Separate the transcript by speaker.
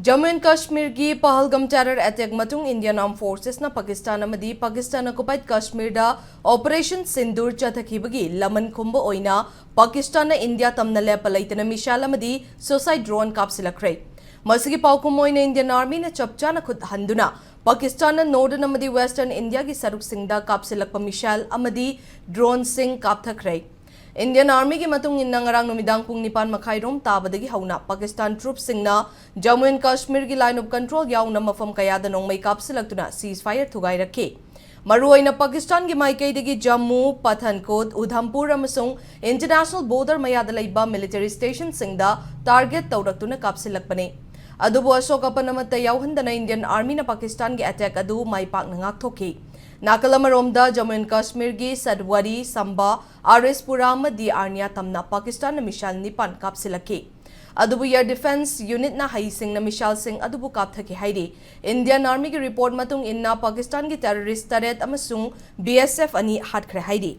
Speaker 1: Jammu and Kashmir gi Pahalgam terror attack matung Indian Armed Forces na Pakistan amadi Pakistan occupied Kashmir da Operation Sindur chathakibagi laman khumba oina Pakistan na India tamna lepa laitana mishal amadi suicide drone kapsilakre masigi paukum oina Indian Army na chapchana khud handuna Pakistan na Northern amadi Western India gi saruk singda kapsilakpa mishal amadi drone sing kapthakre Indian Army ki matung inna ngarang numidang pung nipan makhairom tabadagi hauna Pakistan troops singna Jammu and Kashmir ki line of control yauna mafam kayada nongmai kapsilaktuna ceasefire thugai rakhe maruaina Pakistan ki maikai Jammu Pathankot Udhampur amasung international border mayada laiba military station singda target tawraktuna kapsilakpane adubu asokapanamata yauhandana Indian Army na Pakistan ki attack adu maipak nangak thoki Nakalamaromda Jammu and Kashmir gi Sadwari Samba Arispura amadi Arnya tamna Pakistan na mishal nipan kapsilaki adubu air defense unit na haising na mishal sing adubu kapthaki hairi Indian Army ki report matung inna Pakistan ki terrorist taret amasung BSF ani hatkre hairi